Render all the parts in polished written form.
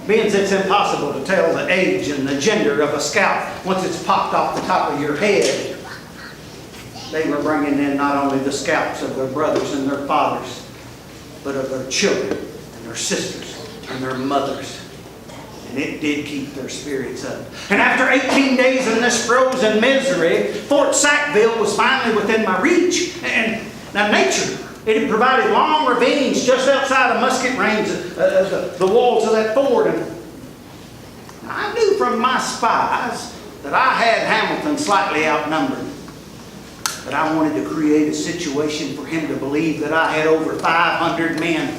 Being it's impossible to tell the age and the gender of a scalp once it's popped off the top of your head, they were bringing in not only the scalps of their brothers and their fathers, but of their children and their sisters and their mothers. And it did keep their spirits up. And after 18 days in this frozen misery, Fort Sackville was finally within my reach. And now nature, it had provided long ravines just outside of musket range of the walls of that fort. And I knew from my spies that I had Hamilton slightly outnumbered. But I wanted to create a situation for him to believe that I had over 500 men.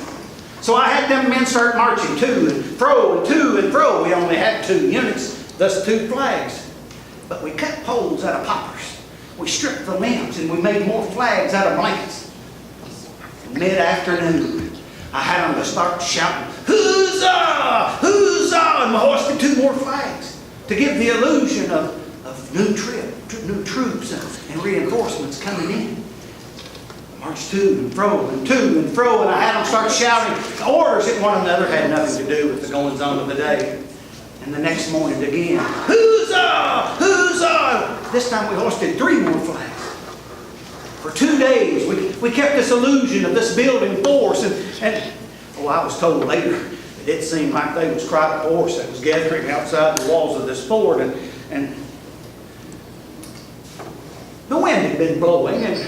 So I had them men start marching to and fro and to and fro. We only had 2 units, thus 2 flags. But we cut poles out of poplars. We stripped the limbs and we made more flags out of blankets. Mid-afternoon, I had them to start shouting, "Huzzah! Huzzah!" And we hoisted 2 more flags to give the illusion of new troops and reinforcements coming in. Marched to and fro and to and fro, and I had them start shouting orders at one another. Had nothing to do with the goings on of the day. And the next morning again, "Huzzah! Huzzah!" This time we hoisted 3 more flags. For 2 days, we kept this illusion of this building force, and I was told later that it seemed like there was quite a force that was gathering outside the walls of this fort, and the wind had been blowing, and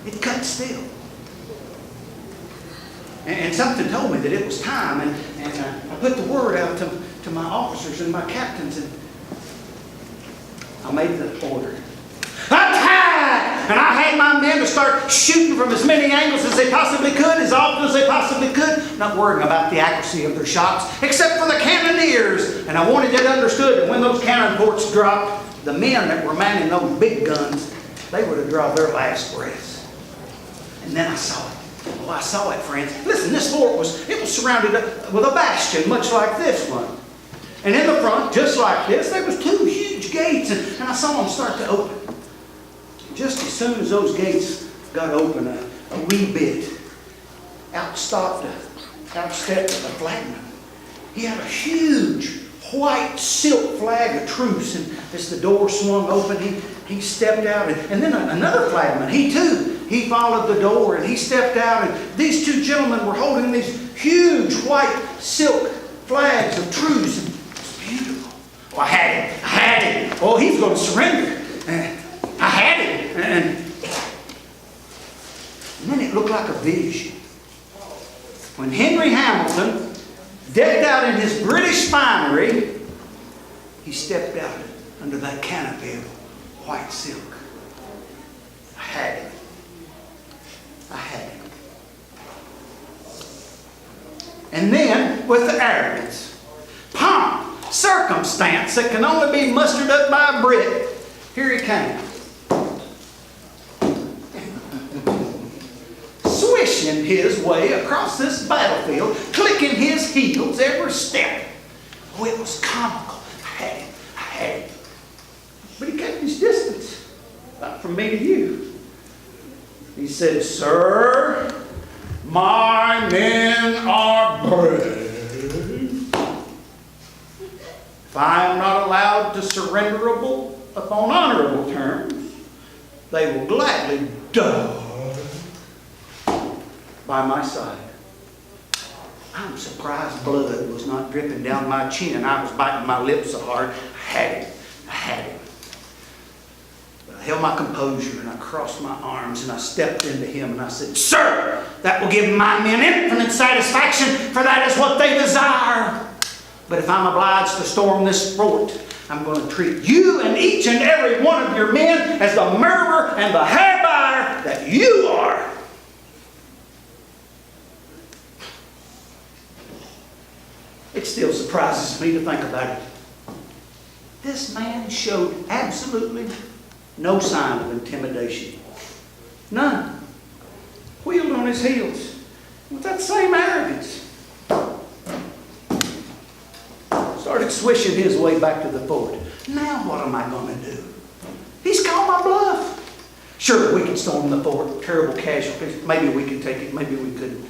it cut still. And something told me that it was time, and I put the word out to my officers and my captains, and I made the order. Attack! And I had my men to start shooting from as many angles as they possibly could, as often as they possibly could, not worrying about the accuracy of their shots, except for the cannoneers. And I wanted it understood that when those cannon ports dropped, the men that were manning those big guns, they were to draw their last breaths. And then I saw it. Oh, I saw it, friends. Listen, this fort was surrounded with a bastion, much like this one. And in the front, just like this, there was 2 huge gates, and I saw them start to open. Just as soon as those gates got open a wee bit, out stepped the flagman. He had a huge white silk flag of truce, and as the door swung open, he stepped out, and then another flagman, he followed the door, and he stepped out, and these 2 gentlemen were holding these huge white silk flags of truce, and it was beautiful. Oh, I had it. Oh, he's going to surrender. I had it. And then it looked like a vision. When Henry Hamilton, decked out in his British finery, he stepped out under that canopy of white silk. I had it. I had it. And then, with the arrogance, pomp, circumstance that can only be mustered up by a Brit, here he came. Swishing his way across this battlefield, clicking his heels every step. Oh, it was comical. I had it. But he kept his distance, not from me to you. He said, "Sir, my men are brave. If I am not allowed to surrenderable upon honorable terms, they will gladly die by my side." I'm surprised blood was not dripping down my chin. I was biting my lips so hard. I had it. But I held my composure, and I crossed my arms, and I stepped into him, and I said, "Sir, that will give my men infinite satisfaction, for that is what they desire. But if I'm obliged to storm this fort, I'm going to treat you and each and every one of your men as the murderer and the hair-buyer that you are." It still surprises me to think about it. This man showed absolutely no sign of intimidation. None. Wheeled on his heels with that same arrogance. Started swishing his way back to the fort. Now what am I going to do? He's called my bluff. Sure, we could storm the fort. Terrible casualties. Maybe we could take it. Maybe we couldn't.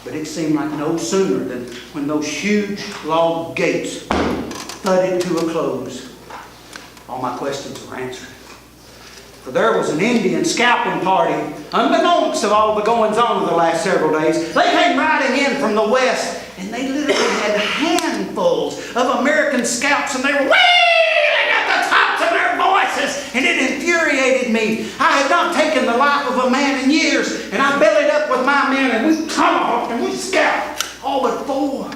But it seemed like no sooner than when those huge log gates thudded to a close, all my questions were answered. For there was an Indian scalping party, unbeknownst of all the goings-on of the last several days. They came riding in from the west, and they literally had handfuls of American scalps, and they were wailing at the tops of their voices, and it infuriated me. I had not taken the life of a man in years, and I bellied up with my men, and we tomahawked and we scalped all but 4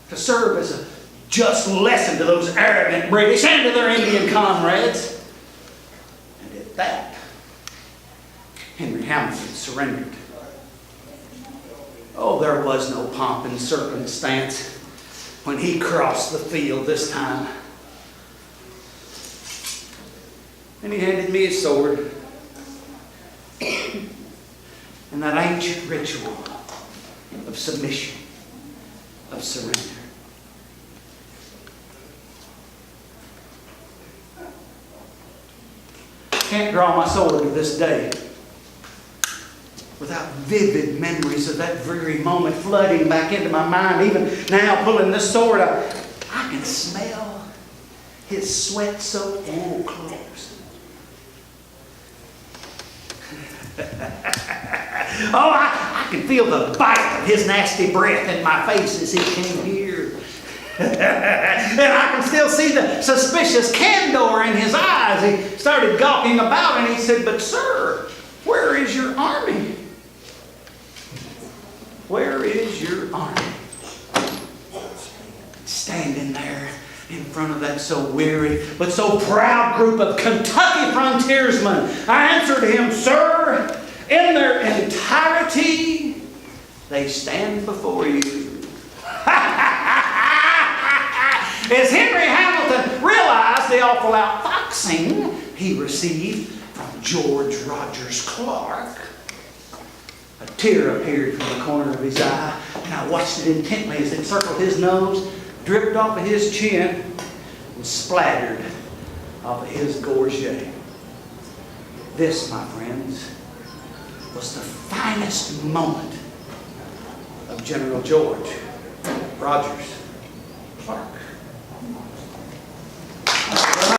to serve as a just lesson to those arrogant British and to their Indian comrades. And at that, Henry Hamilton surrendered. Oh, there was no pomp and circumstance when he crossed the field this time. And he handed me his sword and that ancient ritual of submission, of surrender. Can't draw my sword to this day without vivid memories of that very moment flooding back into my mind. Even now, pulling this sword out, I can smell his sweat-soaked old clothes. Oh, I can feel the bite of his nasty breath in my face as he came here. And I can still see the suspicious candor in his eyes. He started gawking about and he said, "But sir, where is your army? Where is your army?" Standing there in front of that so weary but so proud group of Kentucky frontiersmen, I answered him, "Sir, in their entirety, they stand before you." As Henry Hamilton realized the awful outfoxing he received from George Rogers Clark, a tear appeared from the corner of his eye, and I watched it intently as it circled his nose, dripped off of his chin, and splattered off of his gorget. This, my friends, was the finest moment of General George Rogers Clark.